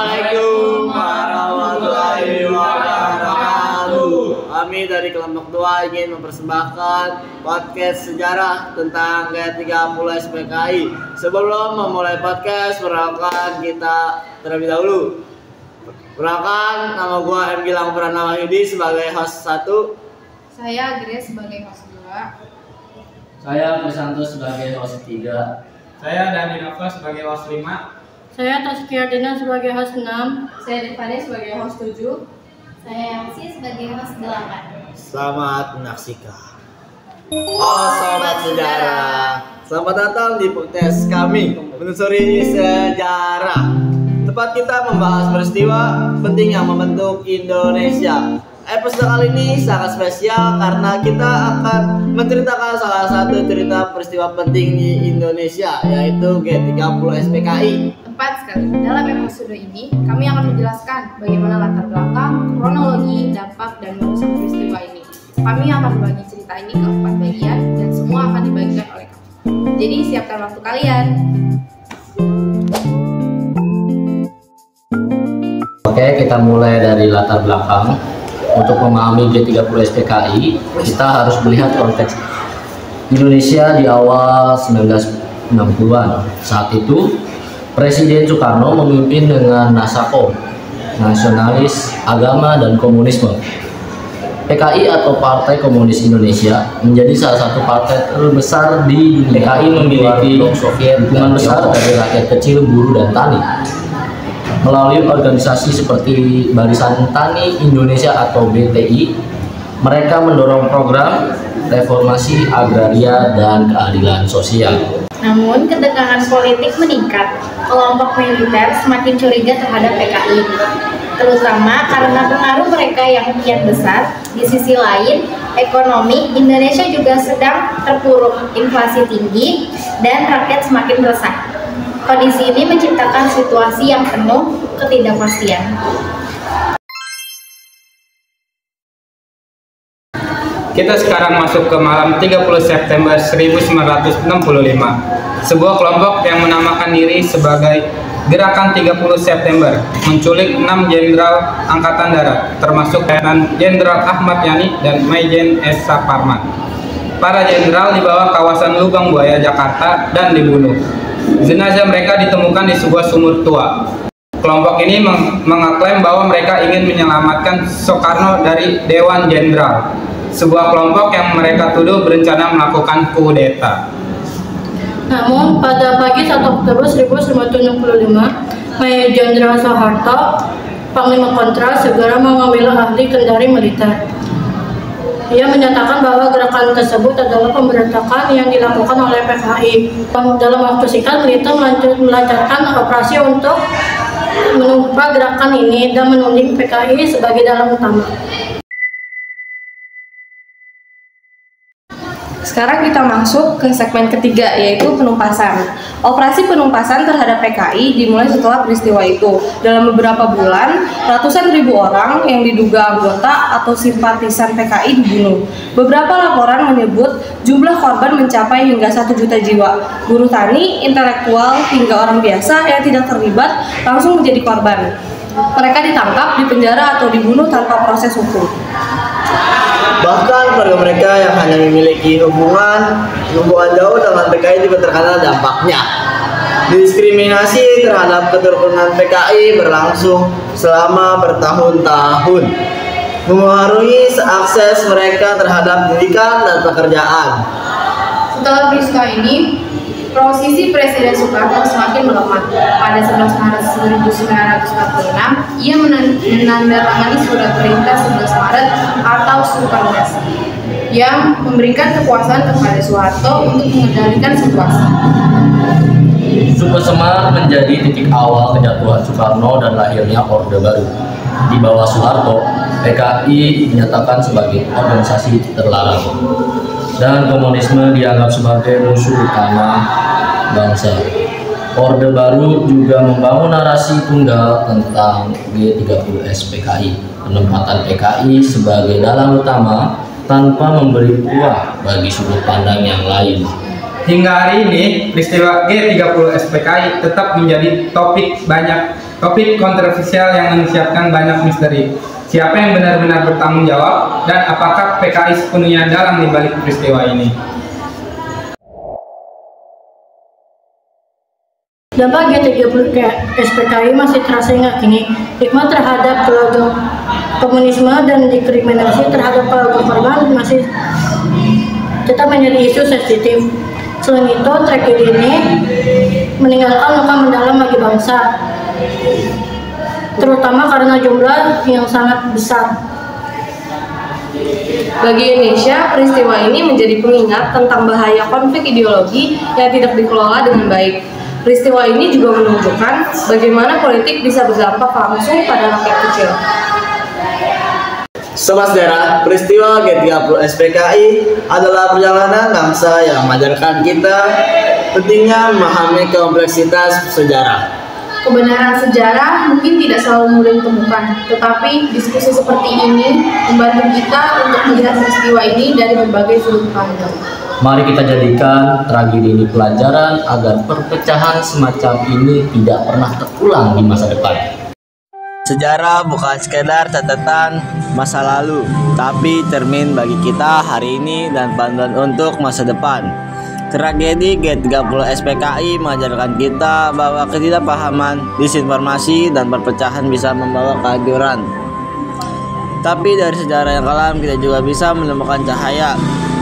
Assalamualaikum warahmatullahi wabarakatuh. Kami dari kelompok 2 ingin mempersembahkan podcast sejarah tentang G30 SPKI. Sebelum memulai podcast, perkenalkan kita terlebih dahulu. Perkenalkan, nama gua M. Gilang Pranama Yudi sebagai host 1. Saya Grace sebagai host 2. Saya Krisanto sebagai host 3. Saya Dani Nova sebagai host 5. Saya Taskia Dina sebagai host 6. Saya Devani sebagai host 7. Saya Yangsi sebagai host 8. Selamat menyaksikan. Oh sobat sejarah, selamat datang di podcast kami menelusuri sejarah. Tempat kita membahas peristiwa penting yang membentuk Indonesia. Episode kali ini sangat spesial karena kita akan menceritakan salah satu cerita peristiwa penting di Indonesia, yaitu G30 SPKI. Tepat sekali. Dalam episode ini, kami akan menjelaskan bagaimana latar belakang, kronologi, dampak, dan merusak peristiwa ini. Kami akan membagi cerita ini ke 4 bagian dan semua akan dibagikan oleh kami. Jadi siapkan waktu kalian. Oke, kita mulai dari latar belakang. Untuk memahami G30 SPKI, kita harus melihat konteks Indonesia di awal 1960-an. Saat itu, Presiden Soekarno memimpin dengan NASAKOM, Nasionalis, Agama, dan Komunisme. PKI atau Partai Komunis Indonesia menjadi salah satu partai terbesar di dunia. PKI memiliki dukungan besar dari rakyat kecil, buruh, dan tani. Melalui organisasi seperti Barisan Tani Indonesia atau BTI, mereka mendorong program reformasi agraria dan keadilan sosial. Namun, ketegangan politik meningkat. Kelompok militer semakin curiga terhadap PKI, terutama karena pengaruh mereka yang kian besar. Di sisi lain, ekonomi Indonesia juga sedang terpuruk, inflasi tinggi, dan rakyat semakin resah. Kondisi ini menciptakan situasi yang penuh ketidakpastian. Kita sekarang masuk ke malam 30 September 1965. Sebuah kelompok yang menamakan diri sebagai Gerakan 30 September menculik 6 jenderal angkatan darat, termasuk Jenderal Ahmad Yani dan Maijen S. Saparman. Para jenderal dibawa kawasan Lubang Buaya, Jakarta, dan dibunuh. Jenazah mereka ditemukan di sebuah sumur tua. Kelompok ini mengaklaim bahwa mereka ingin menyelamatkan Soekarno dari Dewan Jenderal, sebuah kelompok yang mereka tuduh berencana melakukan kudeta. Namun, pada pagi 1 Oktober 1965, Mayor Jenderal Soeharto, Panglima Kontras, segera mengambil ahli kendali militer. Ia menyatakan bahwa gerakan tersebut adalah pemberontakan yang dilakukan oleh PKI. Dalam waktu singkat, militer melancarkan operasi untuk menumpas gerakan ini dan menuding PKI sebagai dalang utama. Sekarang kita masuk ke segmen ketiga, yaitu penumpasan. Operasi penumpasan terhadap PKI dimulai setelah peristiwa itu. Dalam beberapa bulan, ratusan ribu orang yang diduga anggota atau simpatisan PKI dibunuh. Beberapa laporan menyebut jumlah korban mencapai hingga 1 juta jiwa. Buruh tani, intelektual, hingga orang biasa yang tidak terlibat langsung menjadi korban. Mereka ditangkap, dipenjara, atau dibunuh tanpa proses hukum. Bahkan keluarga mereka yang hanya memiliki hubungan jauh dengan PKI juga terkena dampaknya. Diskriminasi terhadap keturunan PKI berlangsung selama bertahun-tahun, memengaruhi akses mereka terhadap pendidikan dan pekerjaan. Setelah peristiwa ini, posisi Presiden Soekarno semakin melemah. Pada 11 Maret 1946, ia menandatangani surat perintah 11 Maret atau Sukarnas yang memberikan kekuasaan kepada Soeharto untuk mengendalikan situasi. Suku Semar menjadi titik awal kejatuhan Soekarno dan lahirnya Orde Baru. Di bawah Soeharto, PKI dinyatakan sebagai organisasi terlarang dan komunisme dianggap sebagai musuh utama bangsa. Orde Baru juga membangun narasi tunggal tentang G30 SPKI, penempatan PKI sebagai dalang utama tanpa memberi ruang bagi sudut pandang yang lain. Hingga hari ini, peristiwa G30 SPKI tetap menjadi topik banyak Topik kontroversial yang menyiapkan banyak misteri. Siapa yang benar-benar bertanggung jawab dan apakah PKI sepenuhnya dalam dibalik peristiwa ini? Dampak G30 SPKI masih terasa hingga kini. Stigma terhadap keluarga komunisme dan diskriminasi terhadap keluarga korban masih tetap menjadi isu sensitif. Selain itu, tragedi ini meninggalkan luka mendalam bagi bangsa, terutama karena jumlah yang sangat besar. Bagi Indonesia, peristiwa ini menjadi pengingat tentang bahaya konflik ideologi yang tidak dikelola dengan baik. Peristiwa ini juga menunjukkan bagaimana politik bisa berdampak langsung pada rakyat kecil. Sobat sejarah, peristiwa G30 SPKI adalah perjalanan bangsa yang mengajarkan kita pentingnya memahami kompleksitas sejarah. Kebenaran sejarah mungkin tidak selalu mudah ditemukan, tetapi diskusi seperti ini membantu kita untuk melihat peristiwa ini dari berbagai sudut pandang. Mari kita jadikan tragedi ini pelajaran agar perpecahan semacam ini tidak pernah terulang di masa depan. Sejarah bukan sekedar catatan masa lalu, tapi cermin bagi kita hari ini dan panduan untuk masa depan. Tragedi G30 SPKI mengajarkan kita bahwa ketidakpahaman, disinformasi, dan perpecahan bisa membawa kehancuran. Tapi dari sejarah yang kelam kita juga bisa menemukan cahaya.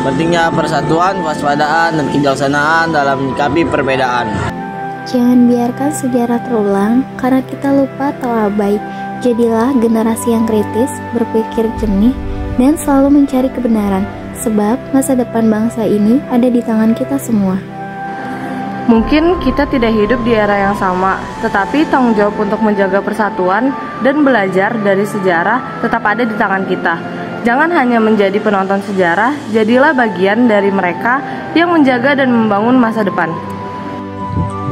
Pentingnya persatuan, waspadaan, dan kebijaksanaan dalam menyikapi perbedaan. Jangan biarkan sejarah terulang karena kita lupa atau abai. Jadilah generasi yang kritis, berpikir jernih, dan selalu mencari kebenaran. Sebab masa depan bangsa ini ada di tangan kita semua. Mungkin kita tidak hidup di era yang sama, tetapi tanggung jawab untuk menjaga persatuan dan belajar dari sejarah tetap ada di tangan kita. Jangan hanya menjadi penonton sejarah, jadilah bagian dari mereka yang menjaga dan membangun masa depan.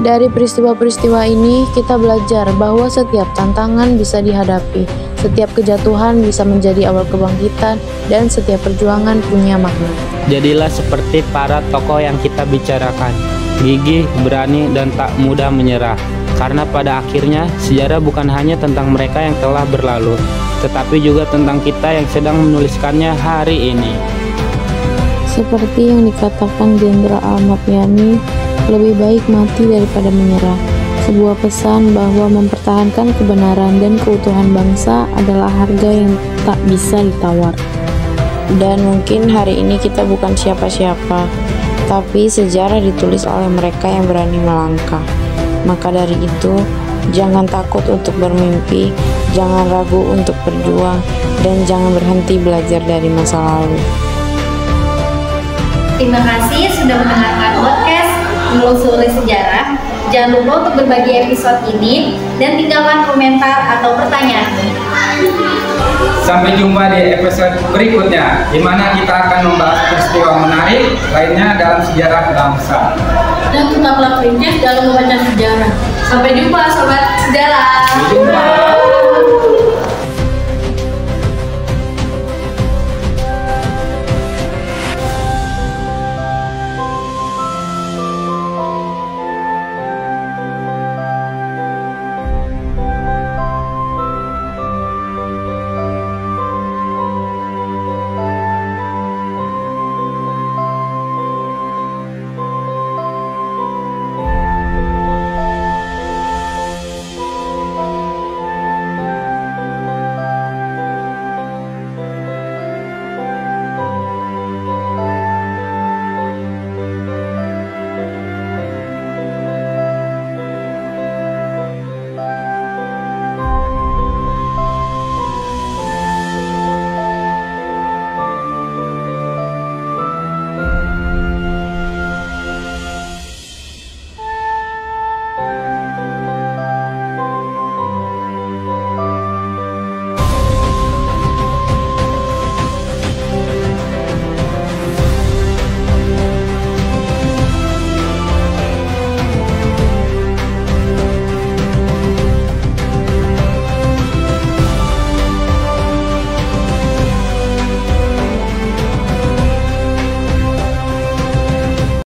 Dari peristiwa-peristiwa ini, kita belajar bahwa setiap tantangan bisa dihadapi, setiap kejatuhan bisa menjadi awal kebangkitan, dan setiap perjuangan punya makna. Jadilah seperti para tokoh yang kita bicarakan, gigih, berani, dan tak mudah menyerah. Karena pada akhirnya, sejarah bukan hanya tentang mereka yang telah berlalu, tetapi juga tentang kita yang sedang menuliskannya hari ini. Seperti yang dikatakan Jenderal Ahmad Yani, lebih baik mati daripada menyerah. Sebuah pesan bahwa mempertahankan kebenaran dan keutuhan bangsa adalah harga yang tak bisa ditawar. Dan mungkin hari ini kita bukan siapa-siapa, tapi sejarah ditulis oleh mereka yang berani melangkah. Maka dari itu, jangan takut untuk bermimpi, jangan ragu untuk berjuang, dan jangan berhenti belajar dari masa lalu. Terima kasih sudah mendengarkan podcast Menelusuri Sejarah. Jangan lupa untuk berbagi episode ini dan tinggalkan komentar atau pertanyaan. Sampai jumpa di episode berikutnya, di mana kita akan membahas peristiwa menarik lainnya dalam sejarah bangsa. Dan tetaplah kritis dalam membaca sejarah. Sampai jumpa sobat sejarah. Sampai jumpa.